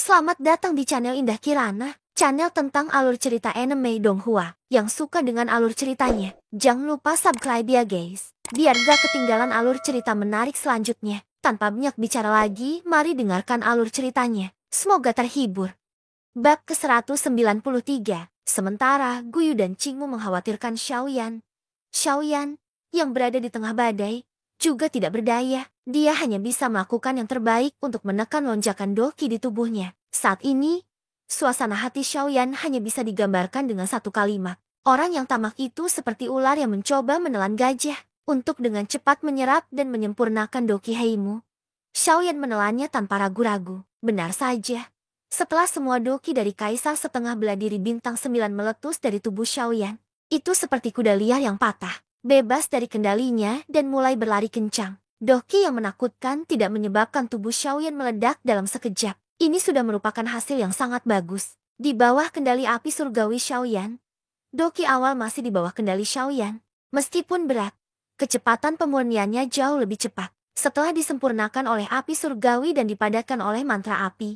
Selamat datang di channel Indah Kirana, channel tentang alur cerita anime Donghua. Yang suka dengan alur ceritanya, jangan lupa subscribe ya guys, biar gak ketinggalan alur cerita menarik selanjutnya. Tanpa banyak bicara lagi, mari dengarkan alur ceritanya. Semoga terhibur. Bab ke-193. Sementara Guyu dan Qingmu mengkhawatirkan Xiaoyan. Xiaoyan, yang berada di tengah badai, juga tidak berdaya. Dia hanya bisa melakukan yang terbaik untuk menekan lonjakan doki di tubuhnya. Saat ini, suasana hati Xiaoyan hanya bisa digambarkan dengan satu kalimat. Orang yang tamak itu seperti ular yang mencoba menelan gajah. Untuk dengan cepat menyerap dan menyempurnakan doki Heimu, Xiaoyan menelannya tanpa ragu-ragu. Benar saja. Setelah semua doki dari Kaisar setengah bela diri bintang 9 meletus dari tubuh Xiaoyan, itu seperti kuda liar yang patah, bebas dari kendalinya dan mulai berlari kencang. Doki yang menakutkan tidak menyebabkan tubuh Xiaoyan meledak dalam sekejap. Ini sudah merupakan hasil yang sangat bagus. Di bawah kendali api surgawi Xiaoyan, doki awal masih di bawah kendali Xiaoyan. Meskipun berat, kecepatan pemurniannya jauh lebih cepat. Setelah disempurnakan oleh api surgawi dan dipadatkan oleh mantra api,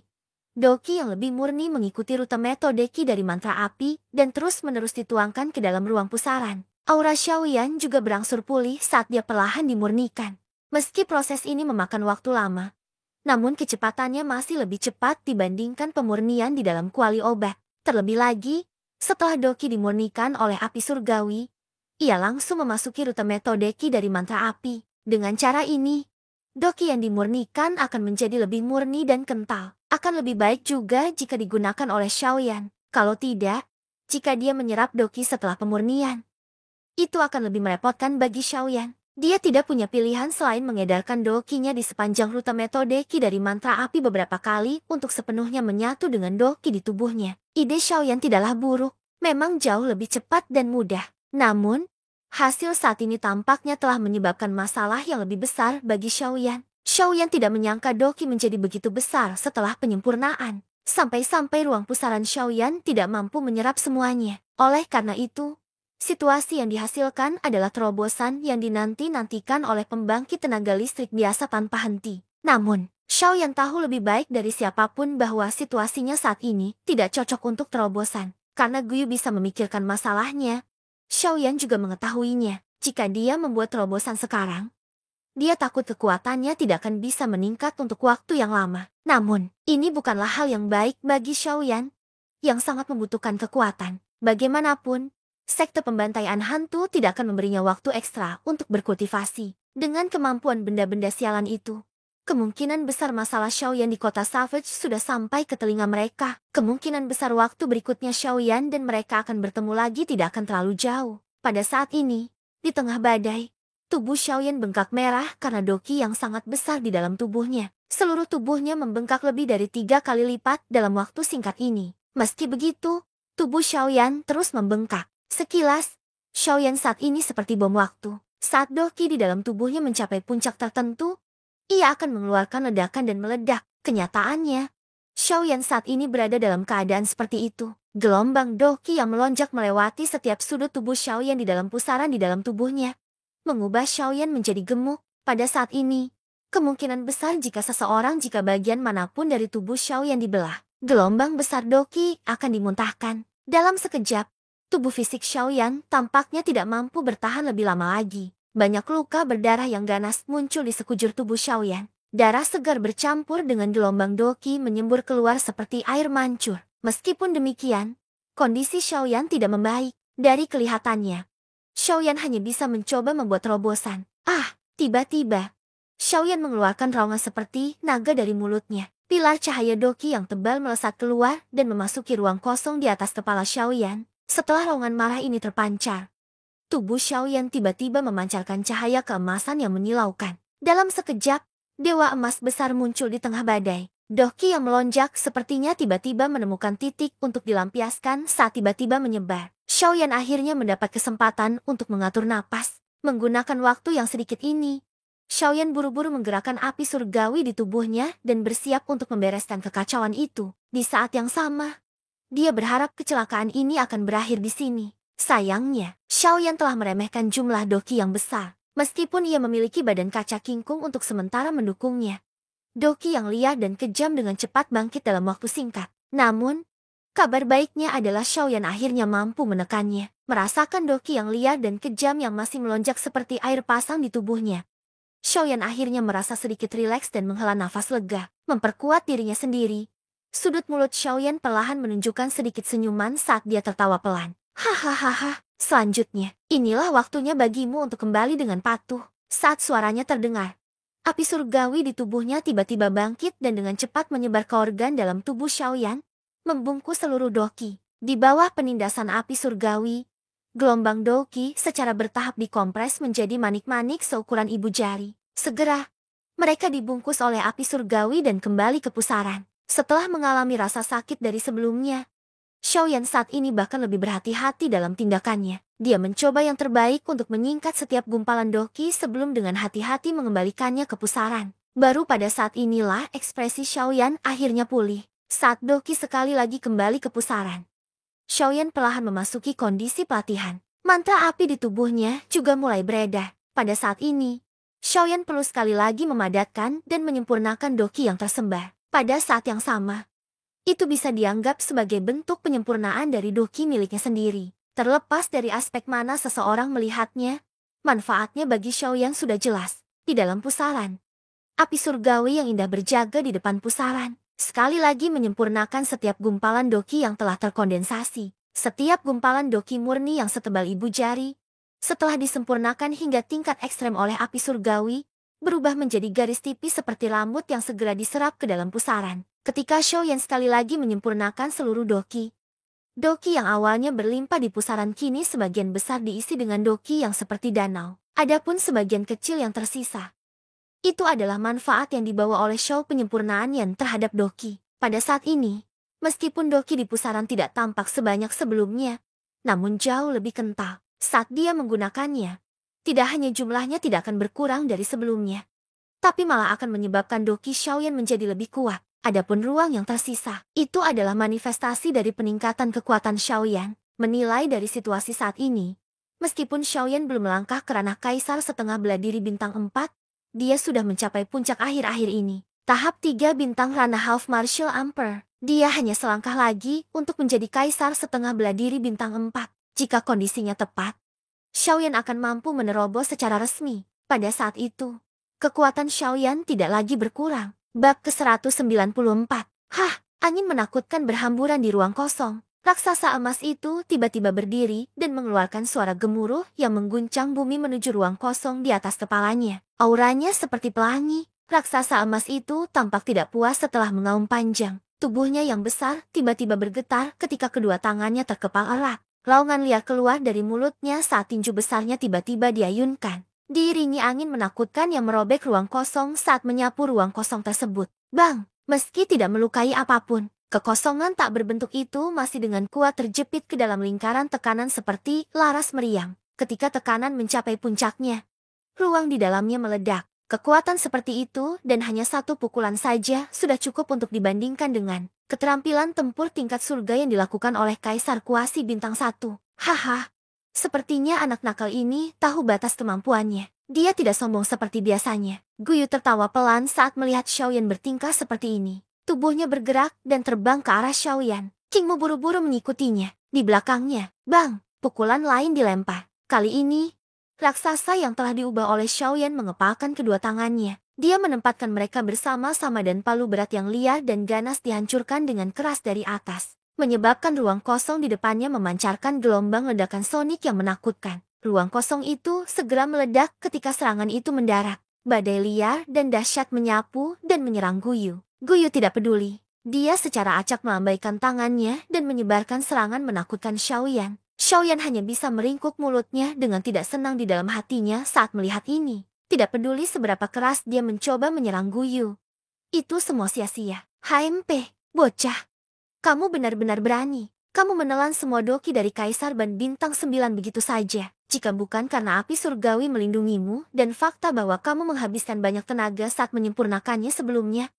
doki yang lebih murni mengikuti rute metode ki dari mantra api dan terus-menerus dituangkan ke dalam ruang pusaran. Aura Xiaoyan juga berangsur pulih saat dia perlahan dimurnikan. Meski proses ini memakan waktu lama, namun kecepatannya masih lebih cepat dibandingkan pemurnian di dalam kuali obat. Terlebih lagi, setelah doki dimurnikan oleh api surgawi, ia langsung memasuki rute metode ki dari mantra api. Dengan cara ini, doki yang dimurnikan akan menjadi lebih murni dan kental. Akan lebih baik juga jika digunakan oleh Xiaoyan. Kalau tidak, jika dia menyerap doki setelah pemurnian, itu akan lebih merepotkan bagi Xiaoyan. Dia tidak punya pilihan selain mengedarkan dokinya di sepanjang rute metode ki dari mantra api beberapa kali untuk sepenuhnya menyatu dengan doki di tubuhnya. Ide Xiaoyan tidaklah buruk, memang jauh lebih cepat dan mudah. Namun, hasil saat ini tampaknya telah menyebabkan masalah yang lebih besar bagi Xiaoyan. Xiaoyan tidak menyangka doki menjadi begitu besar setelah penyempurnaan. Sampai-sampai ruang pusaran Xiaoyan tidak mampu menyerap semuanya. Oleh karena itu, situasi yang dihasilkan adalah terobosan yang dinanti-nantikan oleh pembangkit tenaga listrik biasa tanpa henti. Namun, Xiaoyan tahu lebih baik dari siapapun bahwa situasinya saat ini tidak cocok untuk terobosan. Karena Guyu bisa memikirkan masalahnya, Xiaoyan juga mengetahuinya. Jika dia membuat terobosan sekarang, dia takut kekuatannya tidak akan bisa meningkat untuk waktu yang lama. Namun, ini bukanlah hal yang baik bagi Xiaoyan, yang sangat membutuhkan kekuatan. Bagaimanapun, sekte pembantaian hantu tidak akan memberinya waktu ekstra untuk berkultivasi. Dengan kemampuan benda-benda sialan itu, kemungkinan besar masalah Xiaoyan di kota Savage sudah sampai ke telinga mereka. Kemungkinan besar waktu berikutnya Xiaoyan dan mereka akan bertemu lagi tidak akan terlalu jauh. Pada saat ini, di tengah badai, tubuh Xiaoyan bengkak merah karena doki yang sangat besar di dalam tubuhnya. Seluruh tubuhnya membengkak lebih dari 3 kali lipat dalam waktu singkat ini. Meski begitu, tubuh Xiaoyan terus membengkak. Sekilas, Xiaoyan saat ini seperti bom waktu. Saat doki di dalam tubuhnya mencapai puncak tertentu, ia akan mengeluarkan ledakan dan meledak. Kenyataannya, Xiaoyan saat ini berada dalam keadaan seperti itu. Gelombang doki yang melonjak melewati setiap sudut tubuh Xiaoyan di dalam pusaran di dalam tubuhnya, mengubah Xiaoyan menjadi gemuk. Pada saat ini, kemungkinan besar jika bagian manapun dari tubuh Xiaoyan dibelah, gelombang besar doki akan dimuntahkan. Dalam sekejap, tubuh fisik Xiaoyan tampaknya tidak mampu bertahan lebih lama lagi. Banyak luka berdarah yang ganas muncul di sekujur tubuh Xiaoyan. Darah segar bercampur dengan gelombang doki menyembur keluar seperti air mancur. Meskipun demikian, kondisi Xiaoyan tidak membaik. Dari kelihatannya, Xiaoyan hanya bisa mencoba membuat terobosan. Tiba-tiba, Xiaoyan mengeluarkan raungan seperti naga dari mulutnya. Pilar cahaya doki yang tebal melesat keluar dan memasuki ruang kosong di atas kepala Xiaoyan. Setelah raungan marah ini terpancar, tubuh Xiaoyan tiba-tiba memancarkan cahaya keemasan yang menyilaukan. Dalam sekejap, dewa emas besar muncul di tengah badai. Doki yang melonjak sepertinya tiba-tiba menemukan titik untuk dilampiaskan saat tiba-tiba menyebar. Xiaoyan akhirnya mendapat kesempatan untuk mengatur napas. Menggunakan waktu yang sedikit ini, Xiaoyan buru-buru menggerakkan api surgawi di tubuhnya dan bersiap untuk membereskan kekacauan itu. Di saat yang sama, dia berharap kecelakaan ini akan berakhir di sini. Sayangnya, Xiaoyan telah meremehkan jumlah doki yang besar. Meskipun ia memiliki badan kaca kingkung untuk sementara mendukungnya, Doki yang liar dan kejam dengan cepat bangkit dalam waktu singkat. Namun, kabar baiknya adalah Xiaoyan akhirnya mampu menekannya. Merasakan Doki yang liar dan kejam yang masih melonjak seperti air pasang di tubuhnya. Xiaoyan akhirnya merasa sedikit rileks dan menghela nafas lega, memperkuat dirinya sendiri. Sudut mulut Xiaoyan perlahan menunjukkan sedikit senyuman saat dia tertawa pelan. Hahaha, selanjutnya, inilah waktunya bagimu untuk kembali dengan patuh. Saat suaranya terdengar, api surgawi di tubuhnya tiba-tiba bangkit dan dengan cepat menyebar ke organ dalam tubuh Xiaoyan, membungkus seluruh Doki. Di bawah penindasan api surgawi, gelombang Doki secara bertahap dikompres menjadi manik-manik seukuran ibu jari. Segera, mereka dibungkus oleh api surgawi dan kembali ke pusaran. Setelah mengalami rasa sakit dari sebelumnya, Xiaoyan saat ini bahkan lebih berhati-hati dalam tindakannya. Dia mencoba yang terbaik untuk menyingkat setiap gumpalan Doki sebelum dengan hati-hati mengembalikannya ke pusaran. Baru pada saat inilah ekspresi Xiaoyan akhirnya pulih. Saat Doki sekali lagi kembali ke pusaran, Xiaoyan perlahan memasuki kondisi pelatihan. Mantra api di tubuhnya juga mulai beredar. Pada saat ini, Xiaoyan perlu sekali lagi memadatkan dan menyempurnakan Doki yang tersembar. Pada saat yang sama, itu bisa dianggap sebagai bentuk penyempurnaan dari Doki miliknya sendiri. Terlepas dari aspek mana seseorang melihatnya, manfaatnya bagi Xiaoyan sudah jelas. Di dalam pusaran, api surgawi yang indah berjaga di depan pusaran, sekali lagi menyempurnakan setiap gumpalan Doki yang telah terkondensasi. Setiap gumpalan Doki murni yang setebal ibu jari, setelah disempurnakan hingga tingkat ekstrem oleh api surgawi, berubah menjadi garis tipis seperti rambut yang segera diserap ke dalam pusaran. Ketika Xiaoyan sekali lagi menyempurnakan seluruh Doki, Doki yang awalnya berlimpah di pusaran kini sebagian besar diisi dengan Doki yang seperti danau. Adapun sebagian kecil yang tersisa, itu adalah manfaat yang dibawa oleh Xiao penyempurnaan Yan terhadap Doki. Pada saat ini, meskipun Doki di pusaran tidak tampak sebanyak sebelumnya, namun jauh lebih kental. Saat dia menggunakannya, tidak hanya jumlahnya tidak akan berkurang dari sebelumnya, tapi malah akan menyebabkan Doki Xiaoyan menjadi lebih kuat. Adapun ruang yang tersisa, itu adalah manifestasi dari peningkatan kekuatan Xiaoyan. Menilai dari situasi saat ini, meskipun Xiaoyan belum melangkah ke ranah kaisar setengah bela diri bintang 4, dia sudah mencapai puncak akhir-akhir ini. Tahap 3 bintang ranah Half Martial Emperor. Dia hanya selangkah lagi untuk menjadi kaisar setengah bela diri bintang 4. Jika kondisinya tepat, Xiaoyan akan mampu menerobos secara resmi. Pada saat itu, kekuatan Xiaoyan tidak lagi berkurang. Bab ke-194. Hah, angin menakutkan berhamburan di ruang kosong. Raksasa emas itu tiba-tiba berdiri dan mengeluarkan suara gemuruh yang mengguncang bumi menuju ruang kosong di atas kepalanya. Auranya seperti pelangi. Raksasa emas itu tampak tidak puas setelah mengaum panjang. Tubuhnya yang besar tiba-tiba bergetar ketika kedua tangannya terkepal erat. Raungan liar keluar dari mulutnya saat tinju besarnya tiba-tiba diayunkan. Diiringi angin menakutkan yang merobek ruang kosong saat menyapu ruang kosong tersebut. Bang, meski tidak melukai apapun, kekosongan tak berbentuk itu masih dengan kuat terjepit ke dalam lingkaran tekanan seperti laras meriam. Ketika tekanan mencapai puncaknya, ruang di dalamnya meledak. Kekuatan seperti itu dan hanya satu pukulan saja sudah cukup untuk dibandingkan dengan keterampilan tempur tingkat surga yang dilakukan oleh Kaisar Kuasi Bintang 1. Haha. Sepertinya anak nakal ini tahu batas kemampuannya. Dia tidak sombong seperti biasanya. Guyu tertawa pelan saat melihat Xiaoyan bertingkah seperti ini. Tubuhnya bergerak dan terbang ke arah Xiaoyan. Kingmu buru-buru mengikutinya. Di belakangnya, bang, pukulan lain dilempar. Kali ini, raksasa yang telah diubah oleh Xiaoyan mengepalkan kedua tangannya. Dia menempatkan mereka bersama-sama dan palu berat yang liar dan ganas dihancurkan dengan keras dari atas, menyebabkan ruang kosong di depannya memancarkan gelombang ledakan sonik yang menakutkan. Ruang kosong itu segera meledak ketika serangan itu mendarat. Badai liar dan dahsyat menyapu dan menyerang Guyu. Guyu tidak peduli. Dia secara acak melambaikan tangannya dan menyebarkan serangan menakutkan Xiaoyan. Xiaoyan hanya bisa meringkuk mulutnya dengan tidak senang di dalam hatinya saat melihat ini. Tidak peduli seberapa keras dia mencoba menyerang Guyu, itu semua sia-sia. HMP, bocah. Kamu benar-benar berani. Kamu menelan semua Doki dari Kaisar Ban Bintang 9 begitu saja. Jika bukan karena api surgawi melindungimu dan fakta bahwa kamu menghabiskan banyak tenaga saat menyempurnakannya sebelumnya,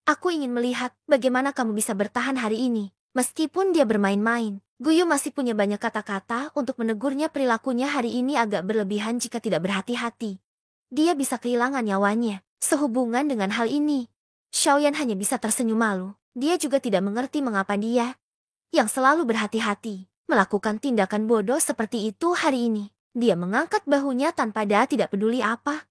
aku ingin melihat bagaimana kamu bisa bertahan hari ini. Meskipun dia bermain-main, Guyu masih punya banyak kata-kata untuk menegurnya. Perilakunya hari ini agak berlebihan jika tidak berhati-hati. Dia bisa kehilangan nyawanya. Sehubungan dengan hal ini, Xiaoyan hanya bisa tersenyum malu. Dia juga tidak mengerti mengapa dia, yang selalu berhati-hati, melakukan tindakan bodoh seperti itu hari ini. Dia mengangkat bahunya tanpa tidak peduli apa.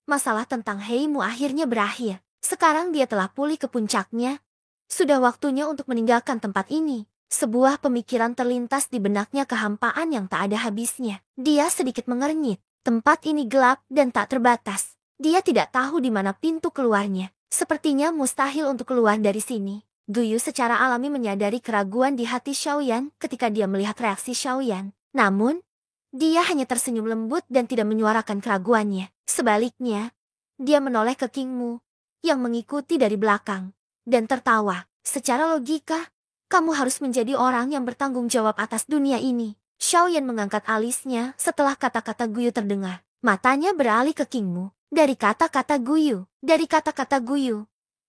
Masalah tentang Heimu akhirnya berakhir. Sekarang dia telah pulih ke puncaknya. Sudah waktunya untuk meninggalkan tempat ini. Sebuah pemikiran terlintas di benaknya, kehampaan yang tak ada habisnya. Dia sedikit mengernyit. Tempat ini gelap dan tak terbatas. Dia tidak tahu di mana pintu keluarnya. Sepertinya mustahil untuk keluar dari sini. Guyu secara alami menyadari keraguan di hati Xiaoyan ketika dia melihat reaksi Xiaoyan. Namun, dia hanya tersenyum lembut dan tidak menyuarakan keraguannya. Sebaliknya, dia menoleh ke King Mu yang mengikuti dari belakang dan tertawa. Secara logika, kamu harus menjadi orang yang bertanggung jawab atas dunia ini. Xiaoyan mengangkat alisnya setelah kata-kata Guyu terdengar. Matanya beralih ke King Mu. Dari kata-kata Guyu,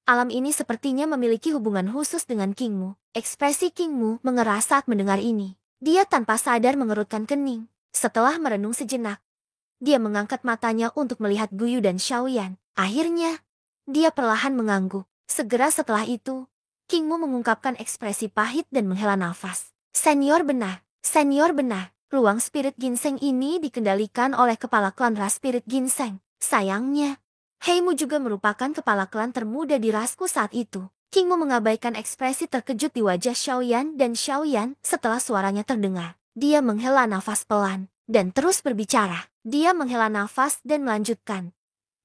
alam ini sepertinya memiliki hubungan khusus dengan King Mu. Ekspresi King Mu mengeras saat mendengar ini. Dia tanpa sadar mengerutkan kening. Setelah merenung sejenak, dia mengangkat matanya untuk melihat Guyu dan Xiaoyan. Akhirnya, dia perlahan mengangguk. Segera setelah itu, King Mu mengungkapkan ekspresi pahit dan menghela nafas. Senior benar. Ruang spirit ginseng ini dikendalikan oleh kepala klan ras spirit ginseng. Sayangnya, Heimu juga merupakan kepala klan termuda di rasku saat itu. King Mu mengabaikan ekspresi terkejut di wajah Xiaoyan dan Xiaoyan setelah suaranya terdengar. Dia menghela nafas pelan dan terus berbicara. Dia menghela nafas dan melanjutkan.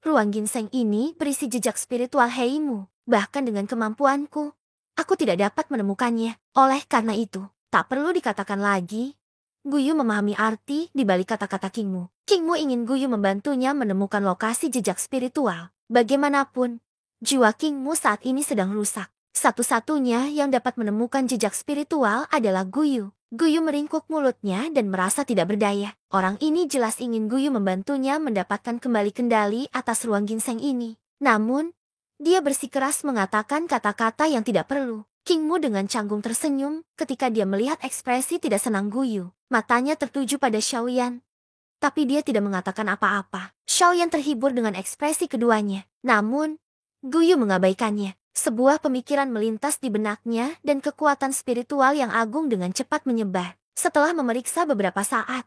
Ruang ginseng ini berisi jejak spiritual Heimu. Bahkan dengan kemampuanku, aku tidak dapat menemukannya. Oleh karena itu, tak perlu dikatakan lagi. Guyu memahami arti di balik kata-kata King Mu. King Mu ingin Guyu membantunya menemukan lokasi jejak spiritual. Bagaimanapun, jiwa King Mu saat ini sedang rusak. Satu-satunya yang dapat menemukan jejak spiritual adalah Guyu. Guyu meringkuk mulutnya dan merasa tidak berdaya. Orang ini jelas ingin Guyu membantunya mendapatkan kembali kendali atas ruang ginseng ini. Namun, dia bersikeras mengatakan kata-kata yang tidak perlu. King Mu dengan canggung tersenyum ketika dia melihat ekspresi tidak senang Guyu. Matanya tertuju pada Xiaoyan. Tapi dia tidak mengatakan apa-apa. Xiaoyan terhibur dengan ekspresi keduanya. Namun, Guyu mengabaikannya. Sebuah pemikiran melintas di benaknya dan kekuatan spiritual yang agung dengan cepat menyebar. Setelah memeriksa beberapa saat,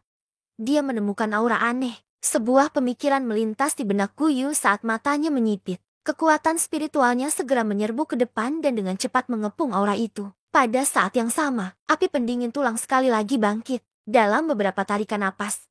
dia menemukan aura aneh. Sebuah pemikiran melintas di benak Guyu saat matanya menyipit. Kekuatan spiritualnya segera menyerbu ke depan dan dengan cepat mengepung aura itu. Pada saat yang sama, api pendingin tulang sekali lagi bangkit. Dalam beberapa tarikan napas,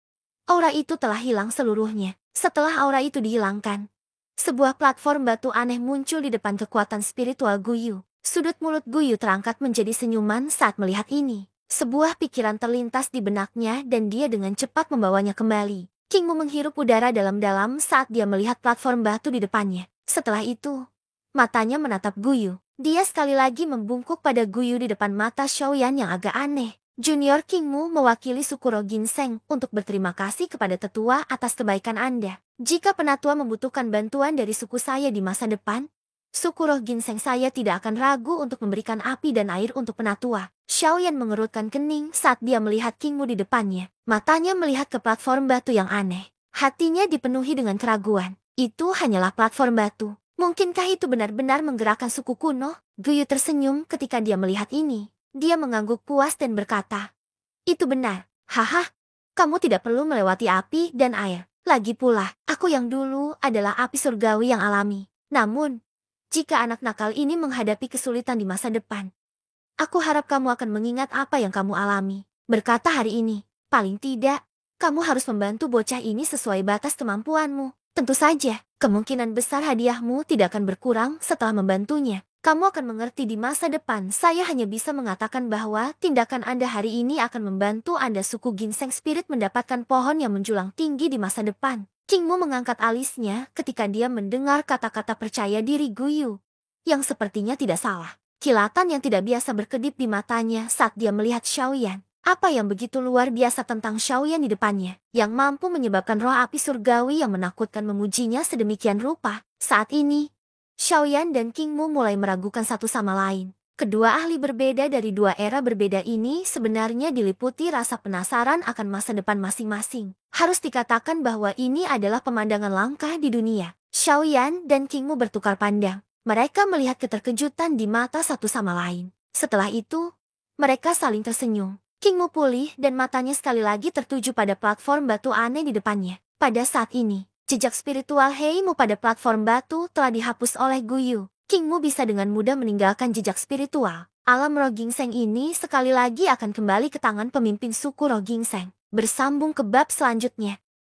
aura itu telah hilang seluruhnya. Setelah aura itu dihilangkan, sebuah platform batu aneh muncul di depan kekuatan spiritual Guyu. Sudut mulut Guyu terangkat menjadi senyuman saat melihat ini. Sebuah pikiran terlintas di benaknya dan dia dengan cepat membawanya kembali. King Mu menghirup udara dalam-dalam saat dia melihat platform batu di depannya. Setelah itu, matanya menatap Guyu. Dia sekali lagi membungkuk pada Guyu di depan mata Xiaoyan yang agak aneh. Junior King Mu mewakili suku Ro Ginseng untuk berterima kasih kepada tetua atas kebaikan Anda. Jika penatua membutuhkan bantuan dari suku saya di masa depan, suku Roh Ginseng saya tidak akan ragu untuk memberikan api dan air untuk penatua. Xiaoyan mengerutkan kening saat dia melihat King Mu di depannya. Matanya melihat ke platform batu yang aneh. Hatinya dipenuhi dengan keraguan. Itu hanyalah platform batu. Mungkinkah itu benar-benar menggerakkan suku kuno? Guyu tersenyum ketika dia melihat ini. Dia mengangguk puas dan berkata, "Itu benar. Haha, kamu tidak perlu melewati api dan air. Lagi pula, aku yang dulu adalah api surgawi yang alami. Namun, jika anak nakal ini menghadapi kesulitan di masa depan, aku harap kamu akan mengingat apa yang kamu alami. Berkata hari ini, paling tidak, kamu harus membantu bocah ini sesuai batas kemampuanmu. Tentu saja, kemungkinan besar hadiahmu tidak akan berkurang setelah membantunya. Kamu akan mengerti di masa depan. Saya hanya bisa mengatakan bahwa tindakan Anda hari ini akan membantu Anda suku Ginseng Spirit mendapatkan pohon yang menjulang tinggi di masa depan." King Mu mengangkat alisnya ketika dia mendengar kata-kata percaya diri Guyu, yang sepertinya tidak salah. Kilatan yang tidak biasa berkedip di matanya saat dia melihat Xiaoyan. Apa yang begitu luar biasa tentang Xiaoyan di depannya, yang mampu menyebabkan roh api surgawi yang menakutkan memujinya sedemikian rupa? Saat ini, Xiaoyan dan King Mu mulai meragukan satu sama lain. Kedua ahli berbeda dari dua era berbeda ini sebenarnya diliputi rasa penasaran akan masa depan masing-masing. Harus dikatakan bahwa ini adalah pemandangan langka di dunia. Xiaoyan dan King Mu bertukar pandang. Mereka melihat keterkejutan di mata satu sama lain. Setelah itu, mereka saling tersenyum. King Mu pulih dan matanya sekali lagi tertuju pada platform batu aneh di depannya. Pada saat ini, jejak spiritual Hei Mu pada platform batu telah dihapus oleh Guyu. King Mu bisa dengan mudah meninggalkan jejak spiritual. Alam roh gingseng ini sekali lagi akan kembali ke tangan pemimpin suku roh gingseng. Bersambung ke bab selanjutnya.